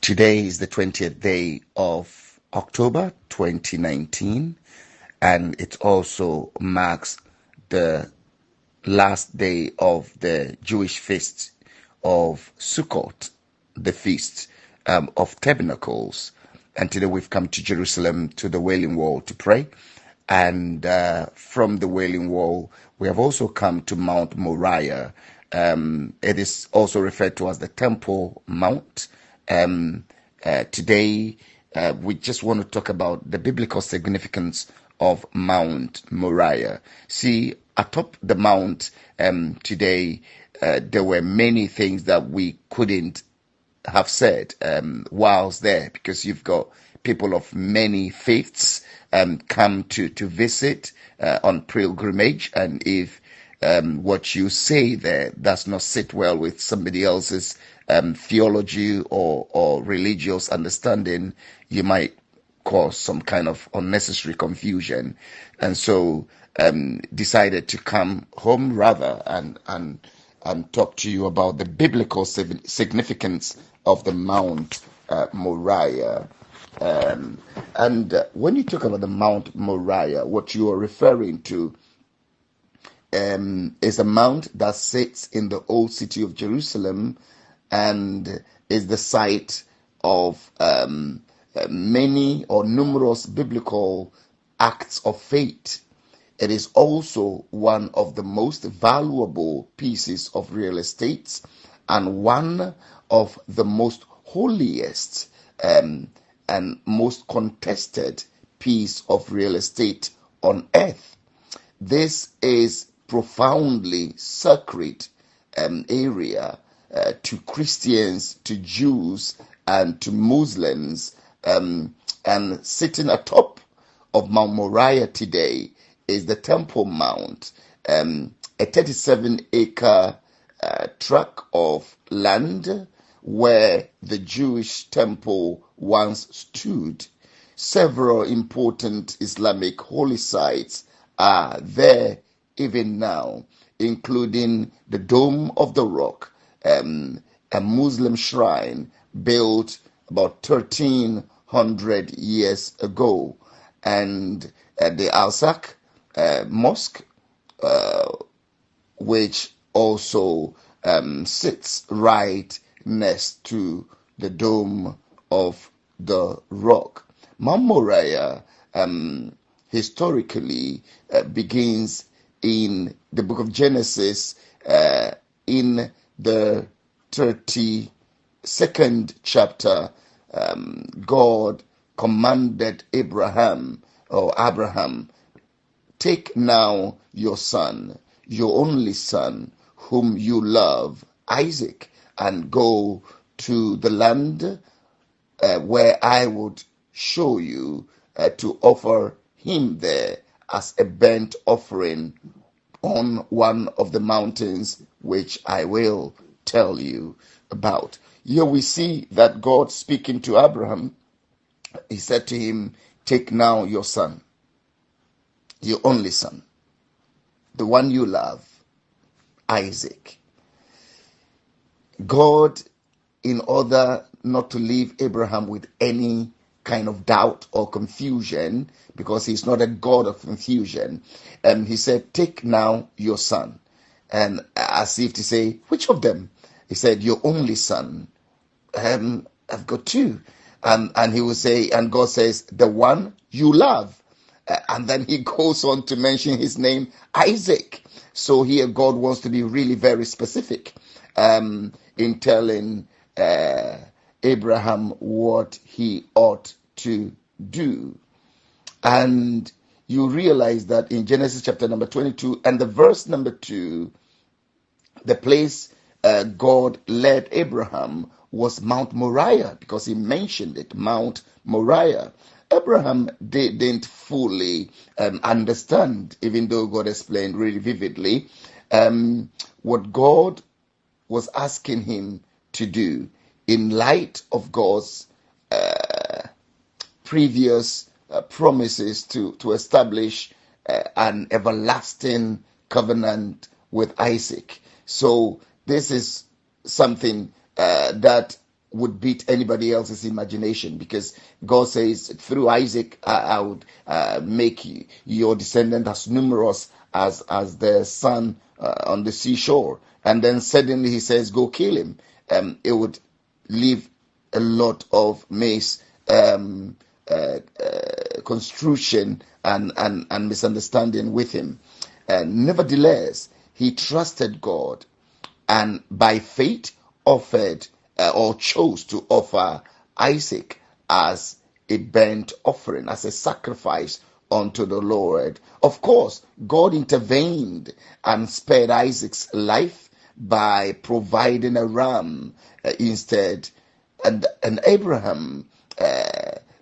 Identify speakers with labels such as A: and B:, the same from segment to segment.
A: Today is the 20th day of October 2019, and it also marks the last day of the Jewish feast of Sukkot, the feast of Tabernacles. And today we've come to Jerusalem to the Wailing Wall to pray. And from the Wailing Wall, we have also come to Mount Moriah. It is also referred to as the Temple Mount. Today, we just want to talk about the biblical significance of Mount Moriah. See, atop the mount today, there were many things that we couldn't have said whilst there, because you've got people of many faiths come to visit on pilgrimage, and if what you say there does not sit well with somebody else's theology or religious understanding, you might cause some kind of unnecessary confusion. And so decided to come home rather and talk to you about the biblical significance of the Mount Moriah. And when you talk about the Mount Moriah, what you are referring to is a mount that sits in the old city of Jerusalem and is the site of many or numerous biblical acts of faith. It is also one of the most valuable pieces of real estate and one of the most holiest and most contested piece of real estate on earth. This is profoundly sacred area to Christians, to Jews, and to Muslims. And sitting atop of Mount Moriah today is the Temple Mount, a 37-acre tract of land where the Jewish temple once stood. Several important Islamic holy sites are there even now, including the Dome of the Rock, a Muslim shrine built about 1300 years ago, and the Al-Aqsa Mosque, which also sits right next to the Dome of the Rock. Mount Moriah historically begins in the book of Genesis in the 32nd chapter. God commanded Abraham, take now your son, your only son, whom you love, Isaac, and go to the land where I would show you, to offer him there as a burnt offering on one of the mountains which I will tell you about. Here we see that God speaking to Abraham, he said to him, take now your son, your only son, the one you love, Isaac. God, in order not to leave Abraham with any kind of doubt or confusion, because he's not a God of confusion, he said, take now your son. And as if to say, which of them? He said, your only son. I've got two. And he will say, and God says, the one you love. And then he goes on to mention his name, Isaac. So here God wants to be really very specific in telling Abraham what he ought to do. And you realize that in Genesis chapter number 22 and the verse number 2, the place God led Abraham was Mount Moriah, because he mentioned it, Mount Moriah. Abraham didn't fully understand, even though God explained really vividly what God was asking him to do in light of God's previous promises to establish an everlasting covenant with Isaac. So this is something that would beat anybody else's imagination, because God says through Isaac, I would make your descendant as numerous as the sun on the seashore. And then suddenly he says, go kill him. It would leave a lot of construction and misunderstanding with him. Nevertheless, he trusted God, and by faith offered or chose to offer Isaac as a burnt offering, as a sacrifice unto the Lord. Of course, God intervened and spared Isaac's life by providing a ram instead. And Abraham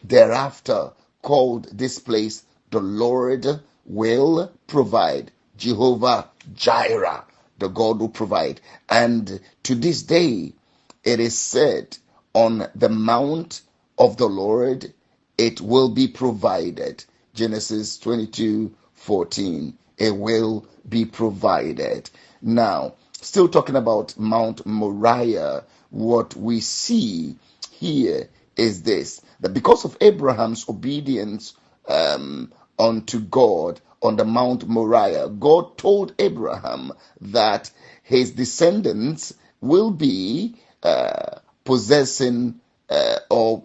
A: thereafter called this place, the Lord will provide, Jehovah Jireh, the God who provide. And to this day, it is said, on the mount of the Lord, it will be provided. Genesis 22:14. It will be provided. Now, still talking about Mount Moriah, what we see here is this, that because of Abraham's obedience unto God on the Mount Moriah, God told Abraham that his descendants will be possessing or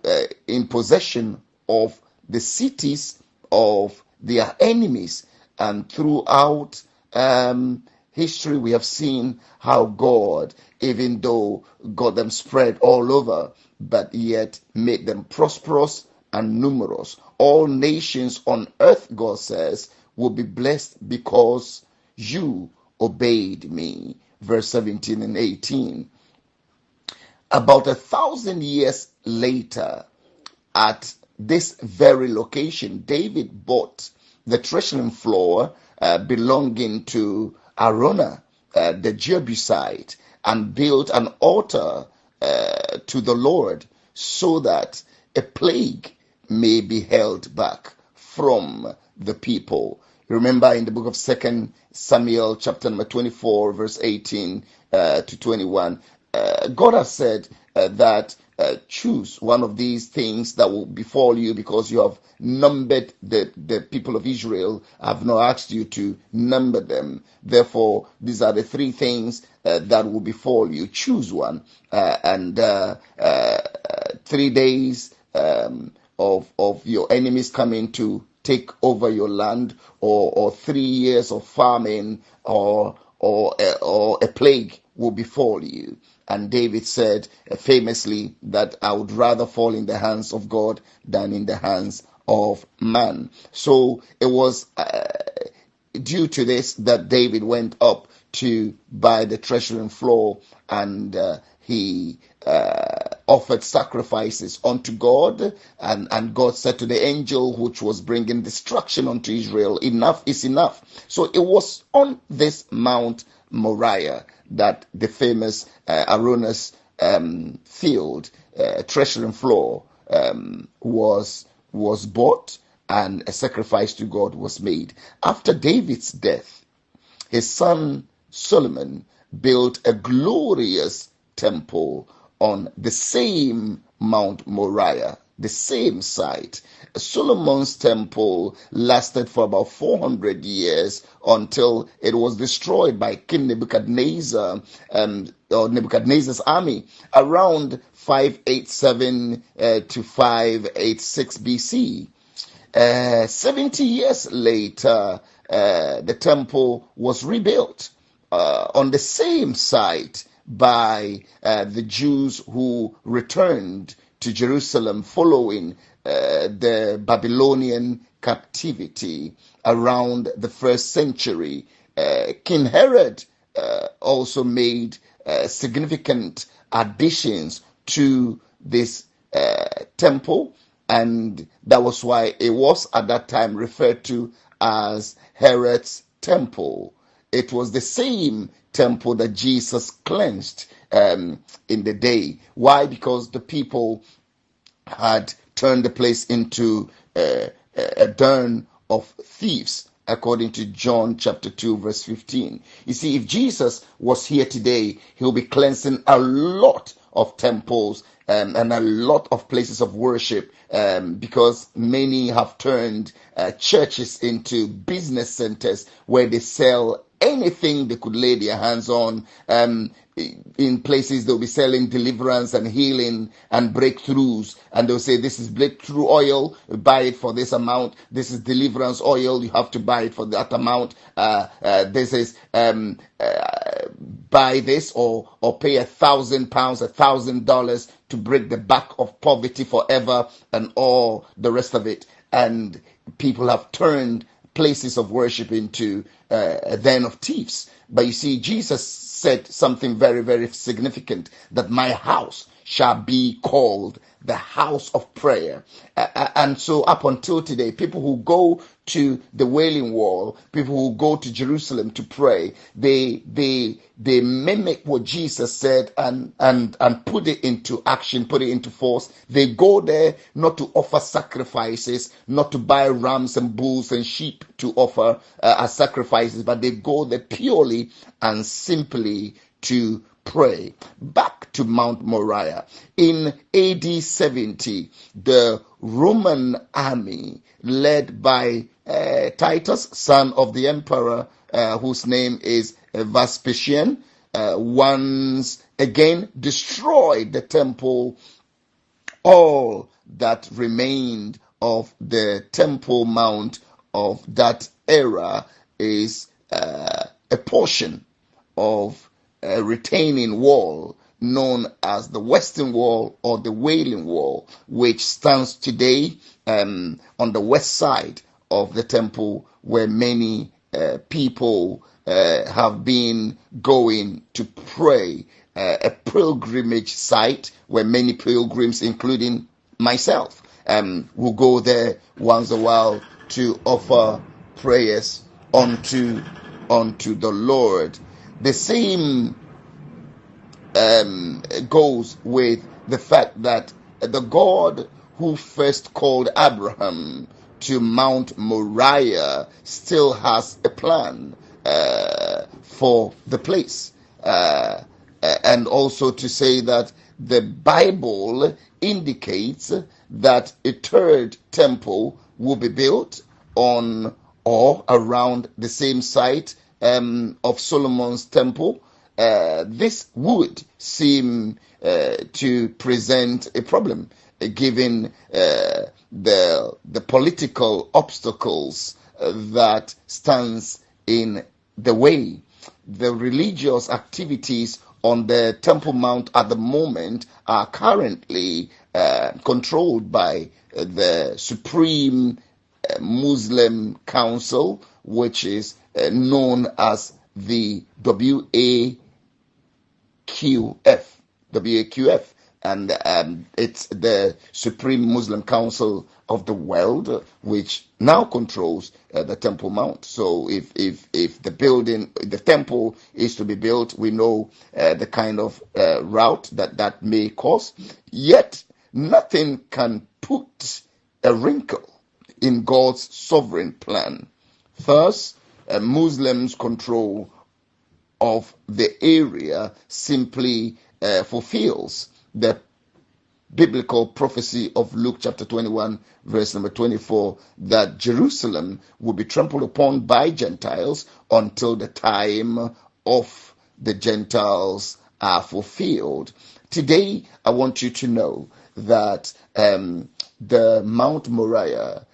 A: in possession of the cities of their enemies. And throughout history, we have seen how God, even though got them spread all over, but yet made them prosperous and numerous. All nations on earth, God says, will be blessed because you obeyed me. Verse 17 and 18. About 1,000 years later, at this very location, David bought the threshing floor belonging to Araunah, the Jebusite, and built an altar to the Lord, so that a plague may be held back from the people. Remember in the book of 2 Samuel chapter number 24 verse 18 to 21, God has said that choose one of these things that will befall you, because you have numbered the people of Israel. I have not asked you to number them. Therefore, these are the three things that will befall you. Choose one. And 3 days of your enemies coming to take over your land, or 3 years of famine, or a plague will befall you. And David said famously that I would rather fall in the hands of God than in the hands of man. So it was due to this that David went up to buy the threshing floor, and he offered sacrifices unto God, and God said to the angel which was bringing destruction unto Israel, enough is enough. So it was on this Mount Moriah that the famous Araunah's field, threshing floor, was bought, and a sacrifice to God was made. After David's death, his son Solomon built a glorious temple on the same Mount Moriah, the same site. Solomon's temple lasted for about 400 years until it was destroyed by King Nebuchadnezzar, or Nebuchadnezzar's army, around 587 to 586 BC. 70 years later, the temple was rebuilt on the same site by the Jews who returned to Jerusalem following the Babylonian captivity around the 1st century. King Herod also made significant additions to this temple, and that was why it was at that time referred to as Herod's temple. It was the same temple that Jesus cleansed in the day. Why? Because the people had turned the place into a den of thieves, according to John chapter 2 verse 15. You see, if Jesus was here today, he'll be cleansing a lot of temples and a lot of places of worship, because many have turned churches into business centers where they sell anything they could lay their hands on. In places they'll be selling deliverance and healing and breakthroughs, and they'll say, this is breakthrough oil, buy it for this amount. This is deliverance oil, you have to buy it for that amount. This is buy this or pay £1,000, $1,000 to break the back of poverty forever, and all the rest of it. And people have turned places of worship into a den of thieves. But you see, Jesus said something very, very significant, that my house shall be called the house of prayer. And so up until today, people who go to the Wailing Wall, people who go to Jerusalem to pray, they mimic what Jesus said and put it into action, put it into force. They go there not to offer sacrifices, not to buy rams and bulls and sheep to offer as sacrifices, but they go there purely and simply to pray. Back to Mount Moriah. In AD 70, the Roman army, led by Titus, son of the emperor, whose name is Vespasian, once again destroyed the temple. All that remained of the Temple Mount of that era is a portion of a retaining wall known as the Western Wall or the Wailing Wall, which stands today on the west side of the temple, where many people have been going to pray, a pilgrimage site where many pilgrims, including myself, will go there once a while to offer prayers unto the Lord. The same goes with the fact that the God who first called Abraham to Mount Moriah still has a plan for the place. And also to say that the Bible indicates that a third temple will be built on or around the same site of Solomon's temple. This would seem to present a problem, given the political obstacles that stands in the way. The religious activities on the Temple Mount at the moment are currently controlled by the Supreme Muslim Council, which is known as the WAQF, and it's the Supreme Muslim Council of the world, which now controls the Temple Mount. So if the temple is to be built, we know the kind of route that may cause. Yet nothing can put a wrinkle in God's sovereign plan. First, Muslims' control of the area simply fulfills the biblical prophecy of Luke chapter 21, verse number 24, that Jerusalem will be trampled upon by Gentiles until the time of the Gentiles are fulfilled. Today, I want you to know that the Mount Moriah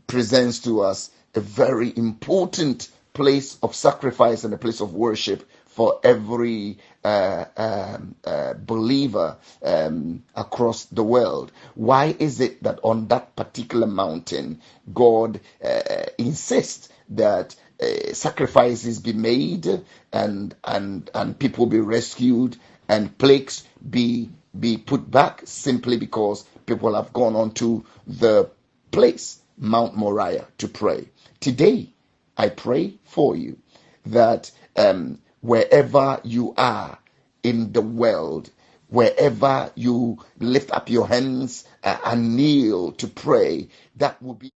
A: presents to us a very important place of sacrifice and a place of worship for every believer across the world. Why is it that on that particular mountain, God insists that sacrifices be made and people be rescued and plagues be put back, simply because people have gone on to the place, Mount Moriah, to pray? Today, I pray for you that wherever you are in the world, wherever you lift up your hands and kneel to pray, that will be